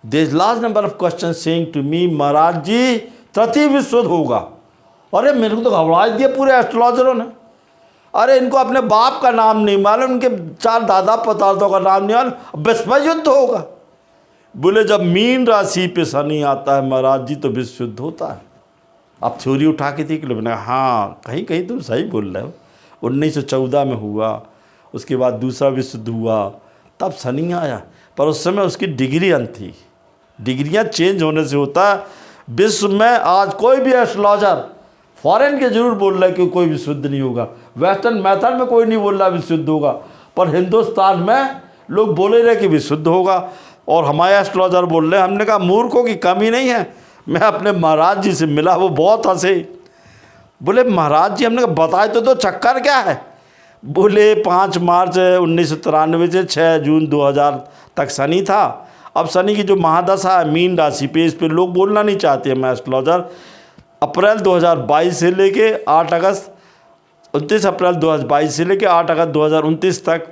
There is large number of question saying to me, Maharaj ji तृतीय विश्व युद्ध होगा। अरे मेरे को तो घबरा दिया पूरे एस्ट्रोलॉजरों ने। अरे इनको अपने बाप का नाम नहीं मालूम, उनके 4 दादा पतादों का नाम नहीं मालूम, विश्व युद्ध होगा। बोले जब मीन राशि पे शनि आता है महाराज जी तो विश्व युद्ध होता है। आप थ्योरी उठा के देख लो। मैंने हाँ कहीं कहीं तुम सही बोल रहे हो। 1914 में हुआ, उसके बाद दूसरा विश्व युद्ध हुआ, तब शनि आया, पर उस समय उसकी डिग्री अंत थी। डिग्रियां चेंज होने से होता है। विश्व में आज कोई भी एस्ट्रोलॉजर फॉरेन के जरूर बोल रहा है कि कोई विश्व युद्ध नहीं होगा, वेस्टर्न मेथड में कोई नहीं बोल रहा विश्व युद्ध होगा, पर हिंदुस्तान में लोग बोले रहे कि विश्व युद्ध होगा और हमारे एस्ट्रोलॉजर बोल रहे हैं। हमने कहा मूर्खों की कमी नहीं है। मैं अपने महाराज जी से मिला, वो बहुत हंसे। बोले महाराज जी, हमने कहा बताए तो चक्कर क्या है। बोले 5 मार्च 1993 से 6 जून 2000 तक शनि था। अब शनि की जो महादशा है मीन राशि पे, इस पे लोग बोलना नहीं चाहते हैं। मैं एस्ट्रोलॉजर अप्रैल 2022 से लेके 8 अगस्त 29 अप्रैल 2022 से लेके 8 अगस्त 2029 तक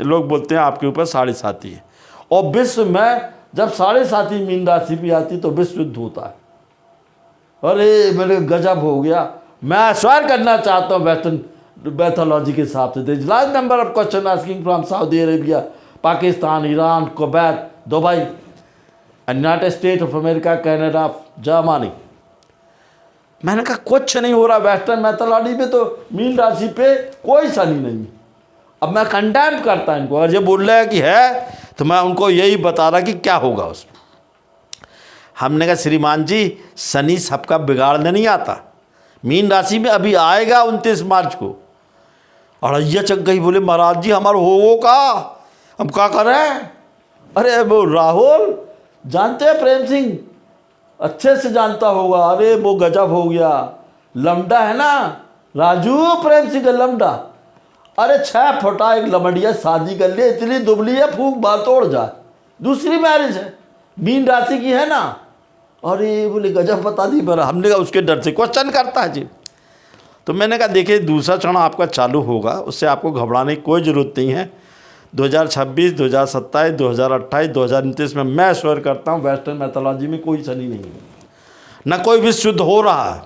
लोग बोलते हैं आपके ऊपर 7.5 है। और विश्व में जब 7.5 मीन राशि भी आती तो विश्व युद्ध होता है। अरे मेरे गजब हो गया। मैं स्वीकार करना चाहता हूँ वेस्टर्न पैथोलॉजी के हिसाब से। There is large number of question asking from Saudi Arabia, Pakistan, Iran, Kuwait, Dubai, United State of America, Canada, Germany. मैंने कहा कुछ नहीं हो रहा वेस्टर्न मैथोलॉजी में, तो मीन राशि पे कोई शनि नहीं। अब मैं कंडेम करता इनको। अगर ये बोल रहा है कि है तो मैं उनको यही बता रहा कि क्या होगा उसमें। हमने कहा श्रीमान जी शनि सबका बिगाड़ने नहीं आता। मीन राशि में अभी आएगा 29 मार्च को। अड़ैया चक गई। बोले महाराज जी हमारा हो का, हम क्या करें। अरे वो राहुल जानते हैं, प्रेम सिंह अच्छे से जानता होगा। अरे वो गजब हो गया। लमडा है ना राजू, प्रेम सिंह का लमडा। अरे 6 फुटा एक लमडिया शादी कर लिए, इतनी दुबली है फूक बाल तोड़ जाए। दूसरी मैरिज है, मीन राशि की है ना। अरे बोले गजब बता दी। पर हमने कहा उसके डर से क्वेश्चन करता है जी। तो मैंने कहा देखिए दूसरा चरण आपका चालू होगा, उससे आपको घबराने की कोई ज़रूरत नहीं है। 2026, 2027, 2028, 2029 में मैं श्योर करता हूँ वेस्टर्न मैथोलॉजी में कोई शनि नहीं है, न कोई विश्व युद्ध हो रहा है।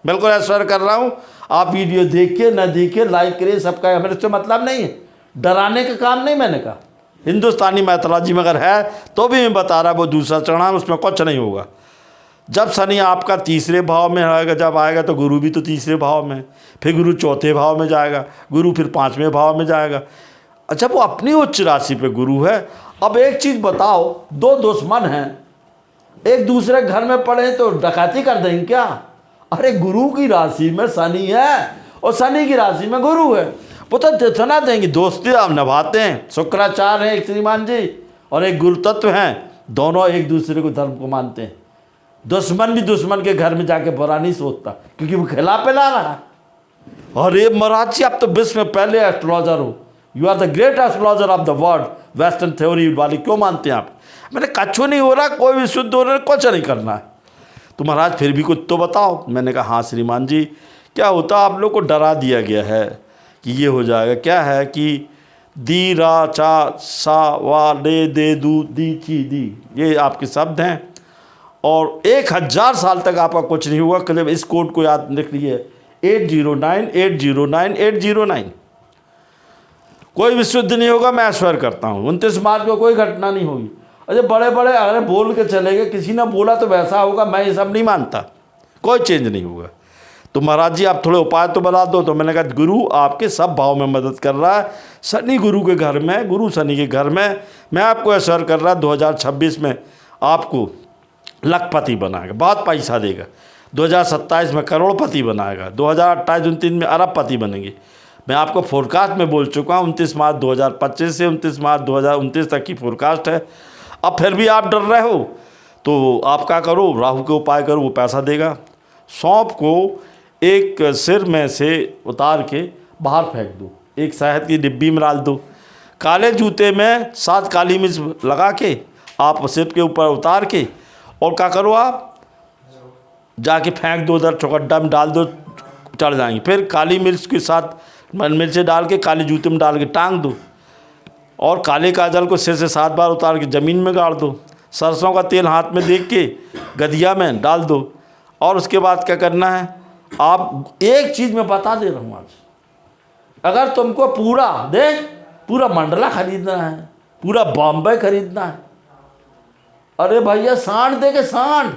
बिल्कुल ऐश्वर्य कर रहा हूँ। आप वीडियो देखिए न देखिए, लाइक करिए, सबका मेरे से मतलब नहीं है, डराने का काम नहीं। मैंने कहा हिंदुस्तानी मैथोलॉजी में अगर है तो भी मैं बता रहा, वो दूसरा चरण है, उसमें कुछ नहीं होगा। जब शनि आपका तीसरे भाव में आएगा, जब आएगा तो गुरु भी तो तीसरे भाव में, फिर गुरु चौथे भाव में जाएगा, गुरु फिर 5वें भाव में जाएगा। अच्छा वो अपनी उच्च राशि पे गुरु है। अब एक चीज़ बताओ, 2 दुश्मन हैं, एक दूसरे घर में पड़े तो डकैती कर देंगे क्या। अरे गुरु की राशि में शनि है और शनि की राशि में गुरु है, वो तो इतना देंगे। दोस्ती आप निभाते हैं। शुक्राचार्य हैं एक श्रीमान जी और एक गुरु तत्व हैं, दोनों एक दूसरे को धर्म को मानते हैं। दुश्मन भी दुश्मन के घर में जाके बुरा नहीं सोचता, क्योंकि वो खिला पिला रहा है। अरे महाराज जी आप तो विश्व में पहले एस्ट्रोलॉजर हो, you are the great astrologer of the world. Western theory वाली क्यों मानते हैं आप। मैंने कछु नहीं हो रहा, कोई भी शुद्ध हो रहा है, कुछ नहीं करना है। तो महाराज फिर भी कुछ तो बताओ। मैंने कहा हाँ श्रीमान जी, क्या होता आप लोग को डरा दिया गया है कि ये हो जाएगा। क्या है कि दी रा चा सा वा ले दे दू दी ची दी, ये आपके शब्द हैं और 1000 साल तक आपका कुछ नहीं हुआ। कल इस कोड को याद लिख लीजिए, 809 809 809। कोई विश्व युद्ध नहीं होगा, मैं ऐश्वर्य करता हूँ। 29 मार्च को कोई घटना नहीं होगी। अरे बड़े बड़े अगर बोल के चले गए, किसी ने बोला तो वैसा होगा, मैं ये सब नहीं मानता, कोई चेंज नहीं होगा। तो महाराज जी आप थोड़े उपाय तो बता दो। तो मैंने कहा गुरु आपके सब भाव में मदद कर रहा है। शनि गुरु के घर में, गुरु शनि के घर में, मैं आपको ऐश्वर्य कर रहा 2026 में आपको लखपति बनाएगा, बहुत पैसा देगा। 2027 में करोड़पति बनाएगा, 2028-29 में अरबपति बनेंगे। मैं आपको फोरकास्ट में बोल चुका हूँ, 29 मार्च 2025 से 29 मार्च 2029 तक की फोरकास्ट है। अब फिर भी आप डर रहे हो तो आप क्या करो, राहु के उपाय करो, वो पैसा देगा। सौंफ को एक सिर में से उतार के बाहर फेंक दो, एक शहद की डिब्बी में डाल दो, काले जूते में 7 काली मिर्च लगा के आप सिर के ऊपर उतार के, और क्या करो आप जाके फेंक दो, उधर चौकड्डा में डाल दो, चढ़ जाएंगे। फिर काली मिर्च के साथ मिर्चें डाल के काले जूते में डाल के टांग दो, और काले काजल को सिर से 7 बार उतार के ज़मीन में गाड़ दो। सरसों का तेल हाथ में देख के गदिया में डाल दो। और उसके बाद क्या करना है, आप एक चीज़ मैं बता दे रहा हूँ आज, अगर तुमको पूरा मंडला खरीदना है, पूरा बॉम्बे खरीदना है, अरे भैया सांड दे के सांड,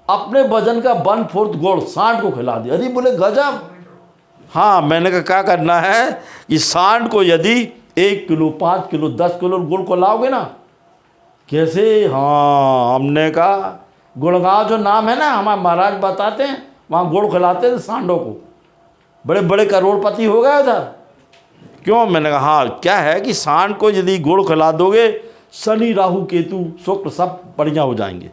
अपने वजन का 1/4 गुड़ सांड को खिला दे। अरे बोले गजब। हाँ, मैंने कहा क्या करना है कि सांड को यदि 1 किलो 5 किलो 10 किलो गुड़ को लाओगे ना, कैसे, हाँ हमने कहा गुड़गांव जो नाम है ना, हमारे महाराज बताते हैं, वहाँ गुड़ खिलाते थे सांडों को, बड़े बड़े करोड़पति हो गए उधर। क्यों? मैंने कहा हाँ, क्या है कि सांड को यदि गुड़ खिला दोगे, शनि राहु केतु शुक्र सब बढ़िया हो जाएंगे।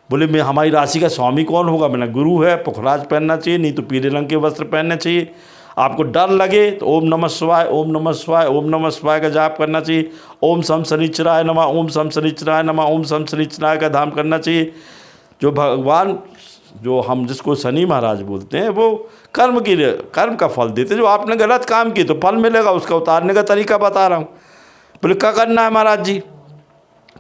बोले मैं हमारी राशि का स्वामी कौन होगा? मैंने गुरु है, पुखराज पहनना चाहिए, नहीं तो पीले रंग के वस्त्र पहनने चाहिए। आपको डर लगे तो ओम नमः शिवाय, ओम नमः शिवाय, ओम नमः शिवाय का जाप करना चाहिए। ओम सम शनिचराय नमः, ओम सम शनिचराय नमः, ओम सम शनिचराय का धाम करना चाहिए। जो भगवान, जो हम जिसको शनि महाराज बोलते हैं, वो कर्म का फल देते। जो आपने गलत काम किए तो फल मिलेगा, उसका उतारने का तरीका बता रहा हूँ। बोले क्या करना है महाराज जी?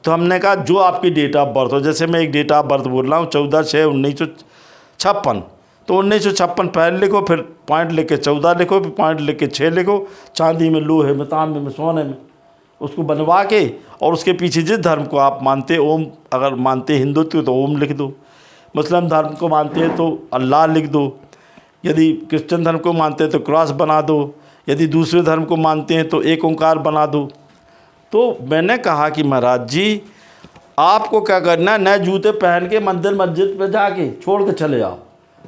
तो हमने कहा जो आपकी डेट ऑफ बर्थ हो, जैसे मैं एक डेट ऑफ बर्थ बोल रहा हूँ 14/6/1956, तो 1956 पहले लिखो, फिर पॉइंट लेके 14 लिखो, फिर पॉइंट लेके 6 लिखो, चांदी में, लोहे में, तांबे में, सोने में, उसको बनवा के, और उसके पीछे जिस धर्म को आप मानते, ओम अगर मानते हिंदुत्व तो ओम लिख दो, मुस्लिम धर्म को मानते हैं तो अल्लाह लिख दो, यदि क्रिश्चियन धर्म को मानते हैं तो क्रॉस बना दो, यदि दूसरे धर्म को मानते हैं तो एक ओंकार बना दो। तो मैंने कहा कि महाराज जी आपको क्या करना है, नए जूते पहन के मंदिर मस्जिद पे जाके छोड़ के चले आओ,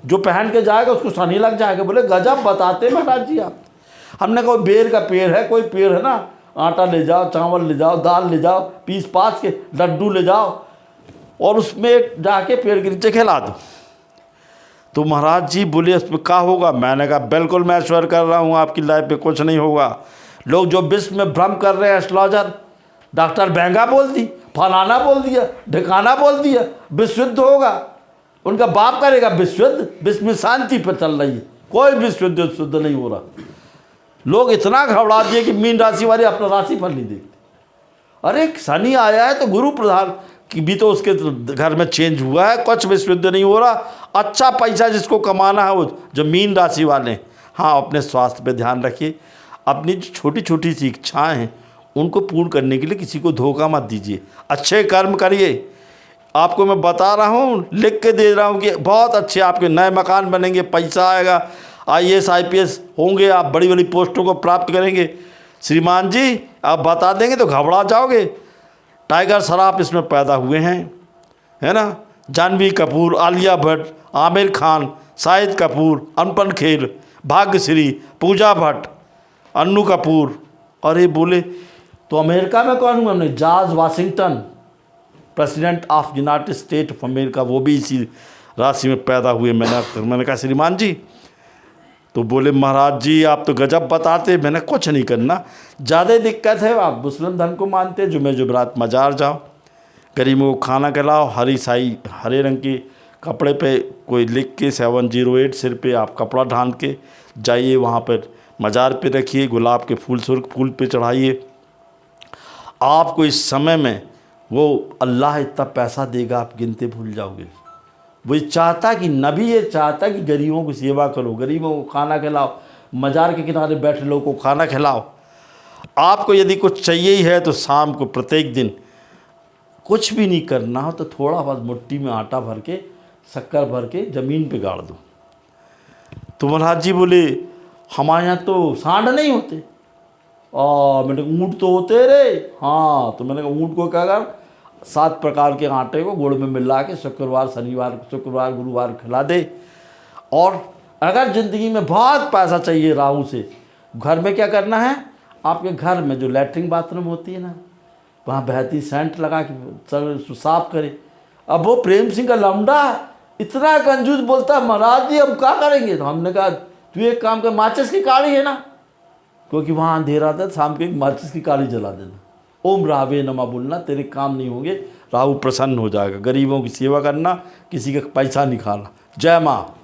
जो पहन के जाएगा उसको शनि लग जाएगा। बोले गजब बताते महाराज जी आप। हमने कहा बेर का पेड़ है, कोई पेड़ है ना, आटा ले जाओ, चावल ले जाओ, दाल ले जाओ, पीस पास के लड्डू ले जाओ, और उसमें जाके पेड़ के नीचे खिला दो। तो महाराज जी बोले इसमें क्या होगा? मैंने कहा बिल्कुल मैं श्योर कर रहा हूँ आपकी लाइफ में कुछ नहीं होगा। लोग जो विश्व में भ्रम कर रहे हैं, एस्ट्रोलॉजर, डॉक्टर बेंगा बोल दी, फलाना बोल दिया, ढिकाना बोल दिया, विश्व युद्ध होगा, उनका बाप करेगा विश्व युद्ध, विश्व में शांति पर चल रही है, कोई विश्व युद्ध शुद्ध नहीं हो रहा। लोग इतना घबरा दिए कि मीन राशि वाले अपना राशि फल नहीं देखते। अरे शनि आया है तो गुरु प्रधान की भी तो उसके घर में चेंज हुआ है, कुछ विश्व युद्ध नहीं हो रहा। अच्छा पैसा जिसको कमाना है वो जो मीन राशि वाले हैं, हाँ अपने स्वास्थ्य पे ध्यान रखिए, अपनी जो छोटी छोटी सी इच्छाएँ हैं उनको पूर्ण करने के लिए किसी को धोखा मत दीजिए, अच्छे कर्म करिए। आपको मैं बता रहा हूँ, लिख के दे रहा हूँ कि बहुत अच्छे आपके नए मकान बनेंगे, पैसा आएगा, IAS IPS होंगे, आप बड़ी बड़ी पोस्टों को प्राप्त करेंगे। श्रीमान जी आप बता देंगे तो घबरा जाओगे। टाइगर श्रॉफ इसमें पैदा हुए हैं, है ना, जानवी कपूर, आलिया भट्ट, आमिर खान, शाहिद कपूर, अनुपम खेर, भाग्यश्री, पूजा भट्ट, अन्नू कपूर। अरे बोले तो अमेरिका में कौन हुआ? हमने George Washington, president of United State of America, वो भी इसी राशि में पैदा हुए। मैंने कहा श्रीमान जी, तो बोले महाराज जी आप तो गजब बताते। मैंने कुछ नहीं करना, ज़्यादा दिक्कत है आप मुस्लिम धर्म को मानते, जुमे जुमरात मजार जाओ, गरीबों को खाना खिलाओ, हरे रंग के कपड़े पे कोई लिख के 708 सिर पे आप कपड़ा ढांड के जाइए, वहाँ पर मजार पे रखिए, गुलाब के फूल सुर्ख फूल पे चढ़ाइए। आपको इस समय में वो अल्लाह इतना पैसा देगा आप गिनते भूल जाओगे। वो चाहता कि नबी ये चाहता कि गरीबों की सेवा करो, गरीबों को खाना खिलाओ, मजार के किनारे बैठे लोगों को खाना खिलाओ। आपको यदि कुछ चाहिए ही है तो शाम को प्रत्येक दिन कुछ भी नहीं करना हो तो थोड़ा बहुत मिट्टी में आटा भर के, शक्कर भर के ज़मीन पे गाड़ दो। तो महाराज जी बोले हमारे यहाँ तो सांड नहीं होते। मैंने कहा ऊँट तो होते रे। हाँ, तो मैंने कहा ऊँट को क्या कर, 7 प्रकार के आटे को गुड़ में मिला के शुक्रवार गुरुवार खिला दे। और अगर ज़िंदगी में बहुत पैसा चाहिए राहु से, घर में क्या करना है, आपके घर में जो लैट्रिन बाथरूम होती है ना, वहाँ बहती सेंट लगा के साफ करे। अब वो प्रेम सिंह का लौंडा इतना कंजूस बोलता है महाराज जी हम क्या करेंगे? तो हमने कहा तू एक काम कर, माचिस की काड़ी है ना, क्योंकि वहाँ अंधेरा था, शाम को एक माचिस की काड़ी जला देना, ओम रावे नमा बोलना, तेरे काम नहीं होंगे, राहु प्रसन्न हो जाएगा। गरीबों की सेवा करना, किसी का पैसा नहीं खाना। जय माँ।